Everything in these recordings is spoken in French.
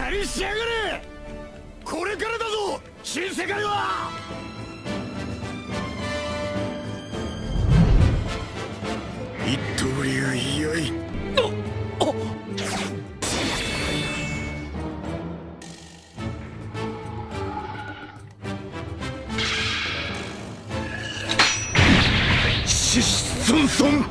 かりしやがれ。これからだぞ新世界は。一刀流居合。シシソンソン。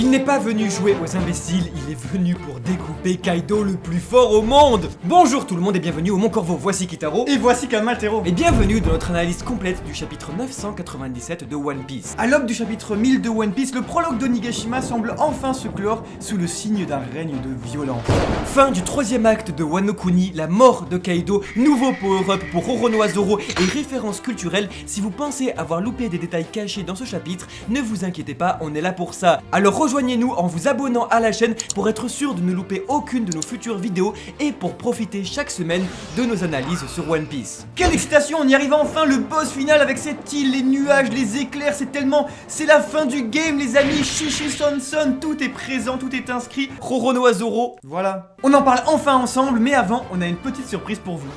Il n'est pas venu jouer aux imbéciles, il est venu pour découper Kaido le plus fort au monde. Bonjour tout le monde et bienvenue au Mon Corvo, voici Kitaro. Et voici Kamaltero. Et bienvenue dans notre analyse complète du chapitre 997 de One Piece. À l'aube du chapitre 1000 de One Piece, le prologue d'Onigashima semble enfin se clore sous le signe d'un règne de violence. Fin du troisième acte de Wano Kuni, la mort de Kaido, nouveau power-up pour Oronoa Zoro et référence culturelle. Si vous pensez avoir loupé des détails cachés dans ce chapitre, ne vous inquiétez pas, on est là pour ça. Alors rejoignez-nous en vous abonnant à la chaîne pour être sûr de ne louper aucune de nos futures vidéos et pour profiter chaque semaine de nos analyses sur One Piece. Quelle excitation, on y arrive enfin, le boss final avec cette île, les nuages, les éclairs, c'est la fin du game les amis, Shishi Son Son, tout est présent, tout est inscrit. Oronoa Zoro. Voilà, on en parle enfin ensemble, mais avant, on a une petite surprise pour vous.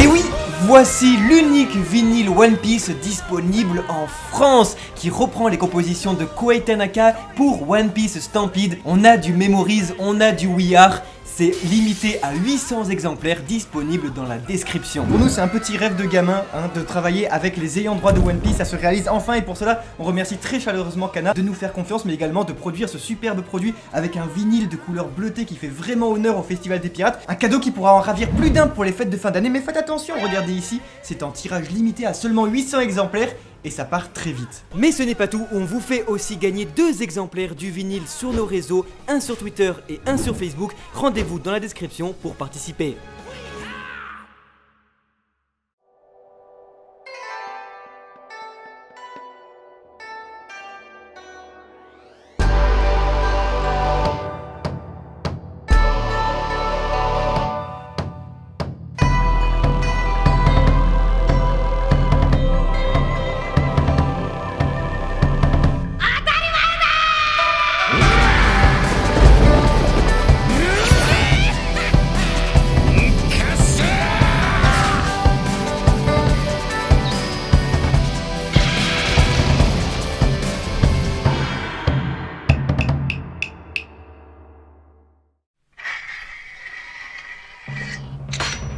Et oui, voici l'unique vinyle One Piece disponible en France qui reprend les compositions de Koei Tanaka pour One Piece Stampede. On a du Memories, on a du We Are. C'est limité à 800 exemplaires disponibles dans la description. Pour nous c'est un petit rêve de gamin de travailler avec les ayants droit de One Piece, ça se réalise enfin et pour cela on remercie très chaleureusement Kana de nous faire confiance mais également de produire ce superbe produit avec un vinyle de couleur bleutée qui fait vraiment honneur au Festival des Pirates. Un cadeau qui pourra en ravir plus d'un pour les fêtes de fin d'année, mais faites attention, regardez ici, c'est en tirage limité à seulement 800 exemplaires. Et ça part très vite. Mais ce n'est pas tout, on vous fait aussi gagner 2 exemplaires du vinyle sur nos réseaux, un sur Twitter et un sur Facebook. Rendez-vous dans la description pour participer.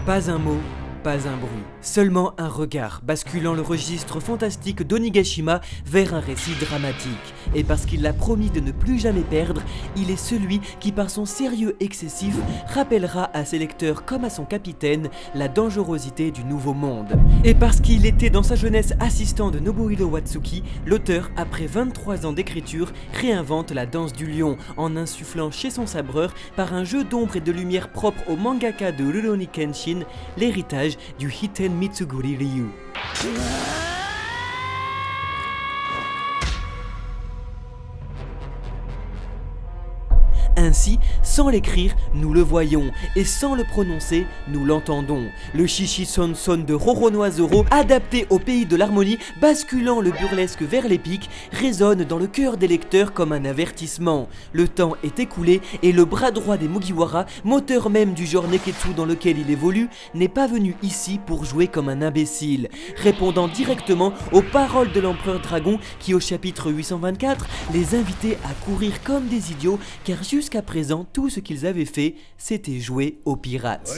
Pas un mot, pas un bruit, seulement un regard basculant le registre fantastique d'Onigashima vers un récit dramatique. Et parce qu'il l'a promis de ne plus jamais perdre, il est celui qui par son sérieux excessif rappellera à ses lecteurs comme à son capitaine la dangerosité du nouveau monde. Et parce qu'il était dans sa jeunesse assistant de Nobuhiro Watsuki, l'auteur, après 23 ans d'écriture, réinvente la danse du lion en insufflant chez son sabreur par un jeu d'ombre et de lumière propre au mangaka de Rurouni Kenshin, l'héritage du Hiten Mitsuguri Ryu. Ainsi, sans l'écrire, nous le voyons, et sans le prononcer, nous l'entendons. Le Shishi Son Son de Oronoa Zoro, adapté au pays de l'harmonie, basculant le burlesque vers l'épique, résonne dans le cœur des lecteurs comme un avertissement. Le temps est écoulé, et le bras droit des Mugiwara, moteur même du genre Neketsu dans lequel il évolue, n'est pas venu ici pour jouer comme un imbécile, répondant directement aux paroles de l'empereur dragon qui, au chapitre 824, les invitait à courir comme des idiots, car jusqu'à présent, tout ce qu'ils avaient fait, c'était jouer aux pirates.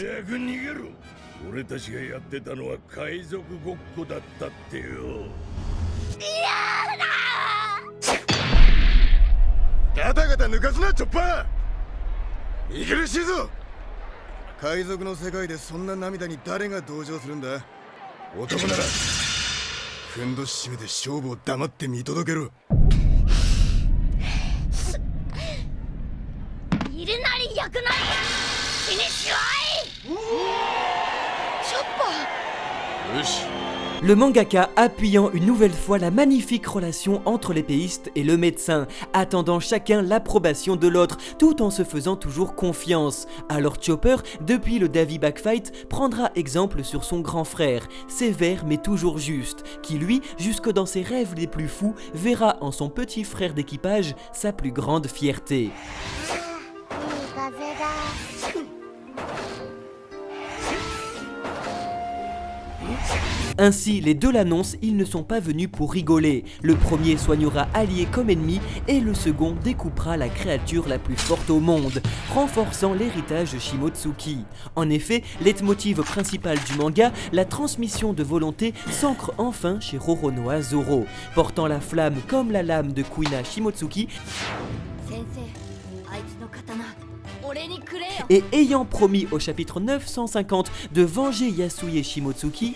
Le mangaka appuyant une nouvelle fois la magnifique relation entre l'épéiste et le médecin, attendant chacun l'approbation de l'autre, tout en se faisant toujours confiance. Alors Chopper, depuis le Davy Backfight, prendra exemple sur son grand frère, sévère mais toujours juste, qui lui, jusque dans ses rêves les plus fous, verra en son petit frère d'équipage sa plus grande fierté. Ainsi, les deux l'annoncent, ils ne sont pas venus pour rigoler. Le premier soignera alliés comme ennemis et le second découpera la créature la plus forte au monde, renforçant l'héritage Shimotsuki. En effet, leitmotiv principal du manga, la transmission de volonté, s'ancre enfin chez Roronoa Zoro, portant la flamme comme la lame de Kuina Shimotsuki. Et ayant promis au chapitre 950 de venger Yasuie Shimotsuki,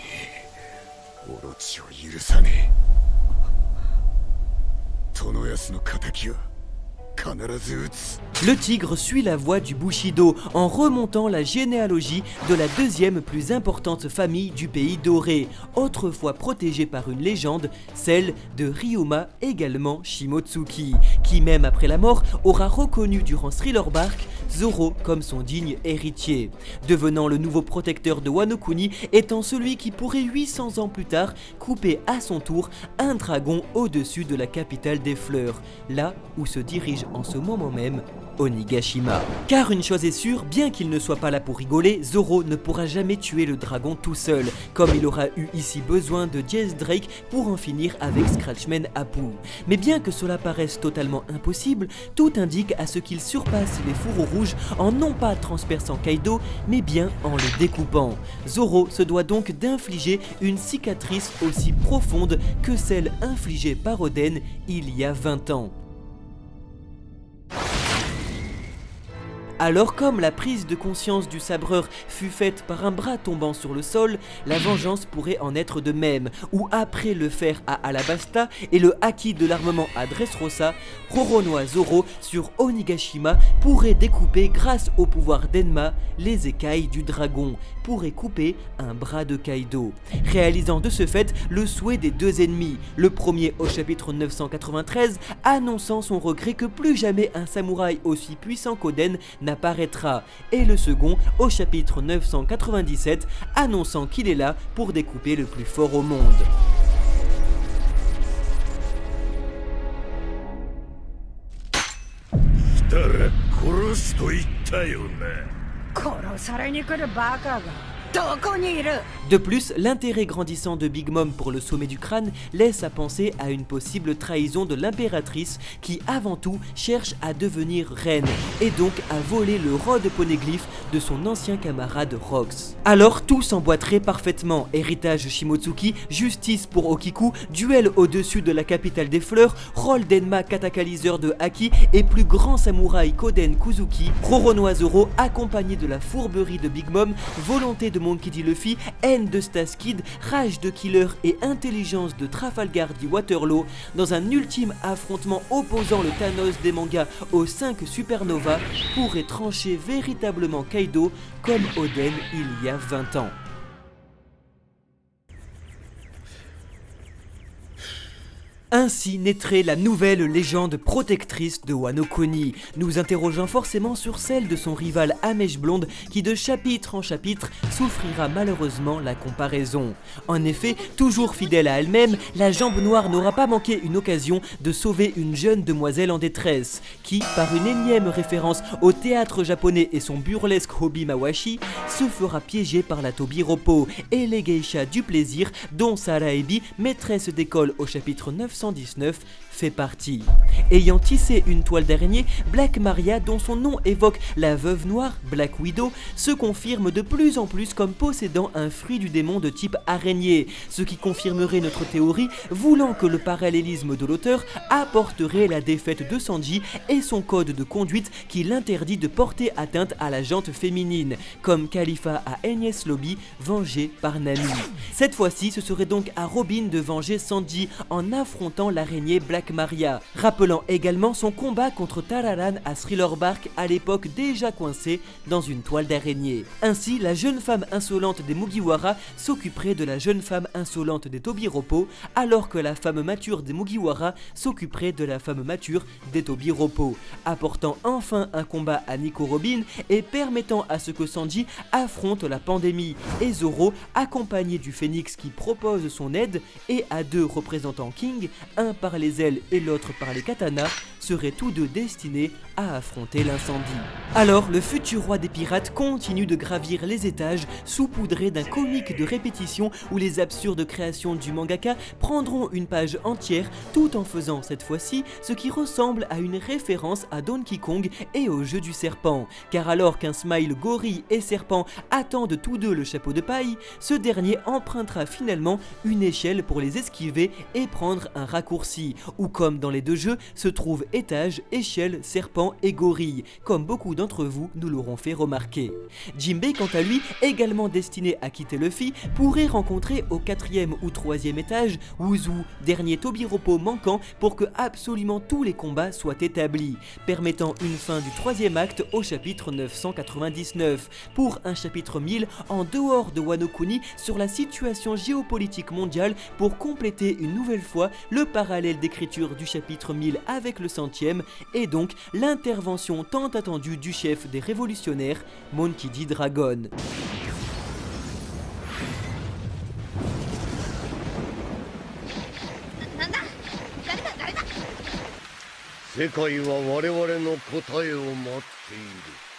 le tigre suit la voie du Bushido en remontant la généalogie de la deuxième plus importante famille du pays doré, autrefois protégée par une légende, celle de Ryuma, également Shimotsuki, qui même après la mort aura reconnu durant Thriller Bark Zoro comme son digne héritier, devenant le nouveau protecteur de Wano Kuni, étant celui qui pourrait 800 ans plus tard couper à son tour un dragon au-dessus de la capitale des fleurs, là où se dirige en ce moment même Onigashima. Car une chose est sûre, bien qu'il ne soit pas là pour rigoler, Zoro ne pourra jamais tuer le dragon tout seul, comme il aura eu ici besoin de Jesse Drake pour en finir avec Scratchman Apu. Mais bien que cela paraisse totalement impossible, tout indique à ce qu'il surpasse les fourreaux rouges en non pas transperçant Kaido, mais bien en le découpant. Zoro se doit donc d'infliger une cicatrice aussi profonde que celle infligée par Oden il y a 20 ans. Alors comme la prise de conscience du sabreur fut faite par un bras tombant sur le sol, la vengeance pourrait en être de même, où après le fer à Alabasta et le haki de l'armement à Dressrosa, Roronoa Zoro sur Onigashima pourrait découper grâce au pouvoir d'Enma les écailles du dragon, pourrait couper un bras de Kaido, réalisant de ce fait le souhait des deux ennemis, le premier au chapitre 993 annonçant son regret que plus jamais un samouraï aussi puissant qu'Oden n'apparaîtra, et le second au chapitre 997 annonçant qu'il est là pour découper le plus fort au monde. De plus, l'intérêt grandissant de Big Mom pour le sommet du crâne laisse à penser à une possible trahison de l'impératrice qui avant tout cherche à devenir reine et donc à voler le rod poneglyphe de son ancien camarade Rox. Alors tout s'emboîterait parfaitement, héritage Shimotsuki, justice pour Okiku, duel au-dessus de la capitale des fleurs, rôle d'Enma katakaliseur de haki et plus grand samouraï qu'Oden Kuzuki, Roronoa Zoro accompagné de la fourberie de Big Mom, volonté de Monkey D. Luffy, haine de Staskid, rage de Killer et intelligence de Trafalgar D. Waterloo dans un ultime affrontement opposant le Thanos des mangas aux 5 supernovas pourrait trancher véritablement Kaido comme Oden il y a 20 ans. Ainsi naîtrait la nouvelle légende protectrice de Wano Kuni, nous interrogeant forcément sur celle de son rival à mèche blonde qui de chapitre en chapitre souffrira malheureusement la comparaison. En effet, toujours fidèle à elle-même, la Jambe Noire n'aura pas manqué une occasion de sauver une jeune demoiselle en détresse, qui, par une énième référence au théâtre japonais et son burlesque hobby Mawashi, se fera piéger par la Tobiropo et les geishas du plaisir dont Sara Ebi, maîtresse d'école au chapitre 919, fait partie. Ayant tissé une toile d'araignée, Black Maria, dont son nom évoque la veuve noire, Black Widow, se confirme de plus en plus comme possédant un fruit du démon de type araignée, ce qui confirmerait notre théorie, voulant que le parallélisme de l'auteur apporterait la défaite de Sanji et son code de conduite qui l'interdit de porter atteinte à la jante féminine, comme Khalifa à Enies Lobby, vengé par Nami. Cette fois-ci, ce serait donc à Robin de venger Sanji en affrontant affrontant l'araignée Black Maria, rappelant également son combat contre Tararan à Thriller Bark à l'époque déjà coincé dans une toile d'araignée. Ainsi, la jeune femme insolente des Mugiwara s'occuperait de la jeune femme insolente des Tobiroppo, alors que la femme mature des Mugiwara s'occuperait de la femme mature des Tobiroppo, apportant enfin un combat à Nico Robin et permettant à ce que Sanji affronte la pandémie, et Zoro, accompagné du phénix qui propose son aide, et à deux représentants King, un par les ailes et l'autre par les katanas, seraient tous deux destinés à affronter l'incendie. Alors, le futur roi des pirates continue de gravir les étages, saupoudré d'un comique de répétition où les absurdes créations du mangaka prendront une page entière, tout en faisant cette fois-ci ce qui ressemble à une référence à Donkey Kong et au jeu du serpent. Car alors qu'un Smile gorille et serpent attendent tous deux le chapeau de paille, ce dernier empruntera finalement une échelle pour les esquiver et prendre un raccourci, où comme dans les deux jeux se trouvent étage, échelle, serpent et gorille, comme beaucoup d'entre vous nous l'auront fait remarquer. Jinbei, quant à lui, également destiné à quitter Luffy, pourrait rencontrer au 4e ou 3e étage Wuzu, dernier Tobiroppo manquant pour que absolument tous les combats soient établis, permettant une fin du 3e acte au chapitre 999, pour un chapitre 1000 en dehors de Wano Kuni sur la situation géopolitique mondiale pour compléter une nouvelle fois le parallèle d'écriture du chapitre 1000 avec le 100e et donc l'intervention tant attendue du chef des révolutionnaires, Monkey D. Dragon. 世界は我々の答えを待っている。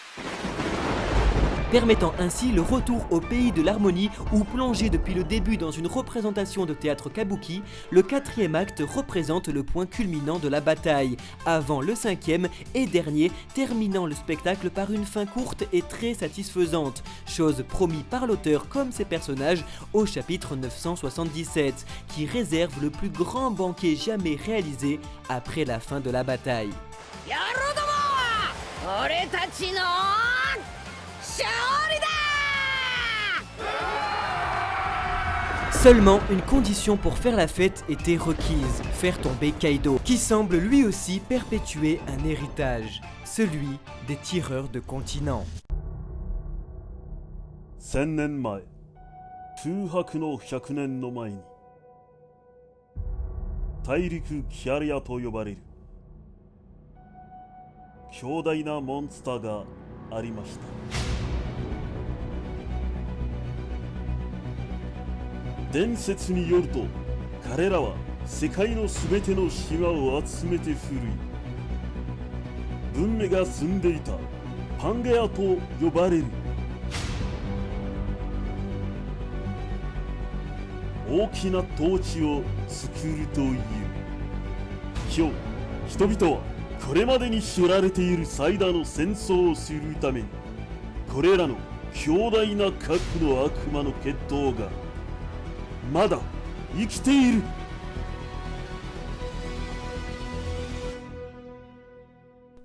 Permettant ainsi le retour au pays de l'harmonie où, plongé depuis le début dans une représentation de théâtre kabuki, le 4e acte représente le point culminant de la bataille, avant le 5e et dernier terminant le spectacle par une fin courte et très satisfaisante, chose promis par l'auteur comme ses personnages au chapitre 977, qui réserve le plus grand banquet jamais réalisé après la fin de la bataille. Seulement une condition pour faire la fête était requise, faire tomber Kaido, qui semble lui aussi perpétuer un héritage, celui des tireurs de continents. 1000年前、空白の100年の前に、大陸キャリアと呼ばれる強大なモンスターがありました。伝説によると、彼らは世界のすべての島を集めて古い文明が住んでいたパンゲアと呼ばれる大きな統治を作るという。今日、人々はこれまでに知られている最大の戦争をするために、これらの強大な核の悪魔の血統がまだ生きている。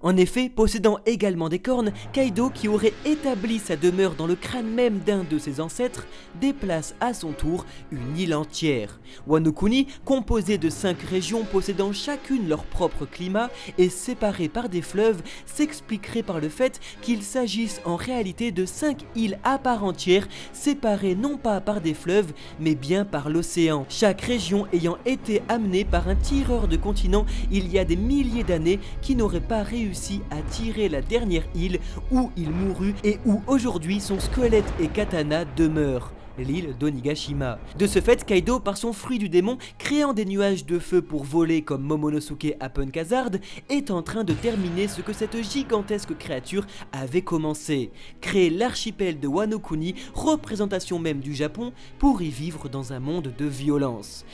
En effet, possédant également des cornes, Kaido, qui aurait établi sa demeure dans le crâne même d'un de ses ancêtres, déplace à son tour une île entière. Wano Kuni, composé de 5 régions possédant chacune leur propre climat et séparées par des fleuves, s'expliquerait par le fait qu'il s'agisse en réalité de 5 îles à part entière, séparées non pas par des fleuves, mais bien par l'océan. Chaque région ayant été amenée par un tireur de continent il y a des milliers d'années qui n'aurait pas réussi à tirer la dernière île où il mourut et où aujourd'hui son squelette et katana demeurent, l'île d'Onigashima. De ce fait, Kaido, par son fruit du démon, créant des nuages de feu pour voler comme Momonosuke à Punk Hazard, est en train de terminer ce que cette gigantesque créature avait commencé, créer l'archipel de Wano Kuni, représentation même du Japon, pour y vivre dans un monde de violence.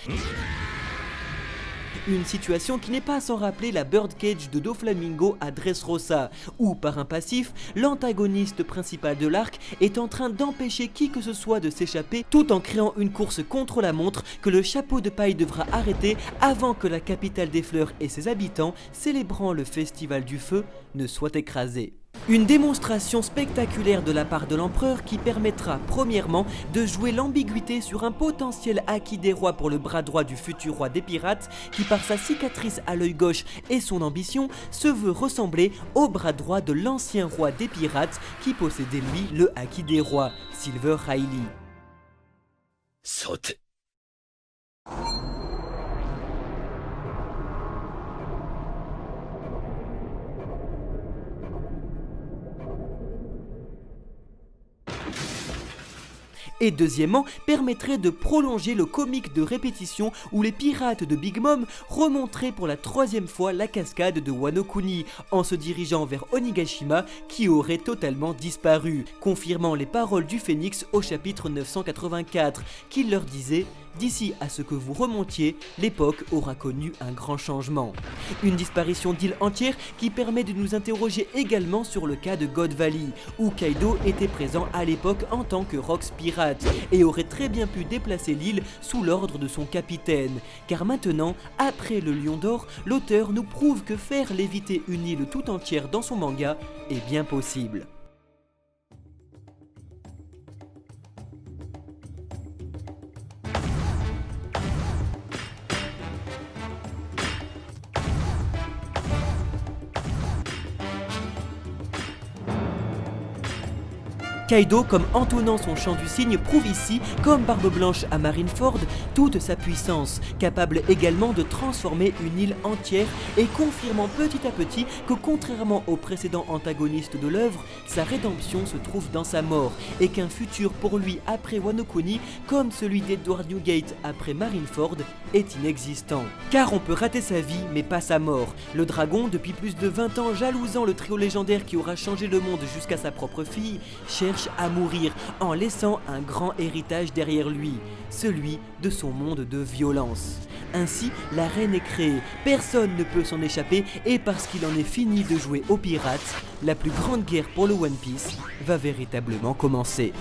Une situation qui n'est pas sans rappeler la Birdcage de Doflamingo à Dressrosa, où par un passif, l'antagoniste principal de l'arc est en train d'empêcher qui que ce soit de s'échapper tout en créant une course contre la montre que le chapeau de paille devra arrêter avant que la capitale des fleurs et ses habitants, célébrant le festival du feu, ne soient écrasés. Une démonstration spectaculaire de la part de l'empereur qui permettra premièrement de jouer l'ambiguïté sur un potentiel acquis des rois pour le bras droit du futur roi des pirates qui par sa cicatrice à l'œil gauche et son ambition se veut ressembler au bras droit de l'ancien roi des pirates qui possédait lui le acquis des rois, Silver Riley. Saute. Et deuxièmement, permettrait de prolonger le comique de répétition où les pirates de Big Mom remonteraient pour la 3e fois la cascade de Wano Kuni en se dirigeant vers Onigashima qui aurait totalement disparu, confirmant les paroles du Phénix au chapitre 984 qui leur disait « D'ici à ce que vous remontiez, l'époque aura connu un grand changement ». Une disparition d'île entière qui permet de nous interroger également sur le cas de God Valley, où Kaido était présent à l'époque en tant que Rocks pirate et aurait très bien pu déplacer l'île sous l'ordre de son capitaine. Car maintenant, après le Lion d'Or, l'auteur nous prouve que faire léviter une île tout entière dans son manga est bien possible. Kaido, comme entonnant son chant du cygne, prouve ici, comme Barbe Blanche à Marineford, toute sa puissance, capable également de transformer une île entière et confirmant petit à petit que contrairement aux précédents antagonistes de l'œuvre, sa rédemption se trouve dans sa mort et qu'un futur pour lui après Wano Kuni, comme celui d'Edward Newgate après Marineford, est inexistant. Car on peut rater sa vie mais pas sa mort. Le dragon, depuis plus de 20 ans jalousant le trio légendaire qui aura changé le monde jusqu'à sa propre fille, cherche à mourir en laissant un grand héritage derrière lui, celui de son monde de violence. Ainsi, la reine est créée, personne ne peut s'en échapper et parce qu'il en est fini de jouer aux pirates, la plus grande guerre pour le One Piece va véritablement commencer.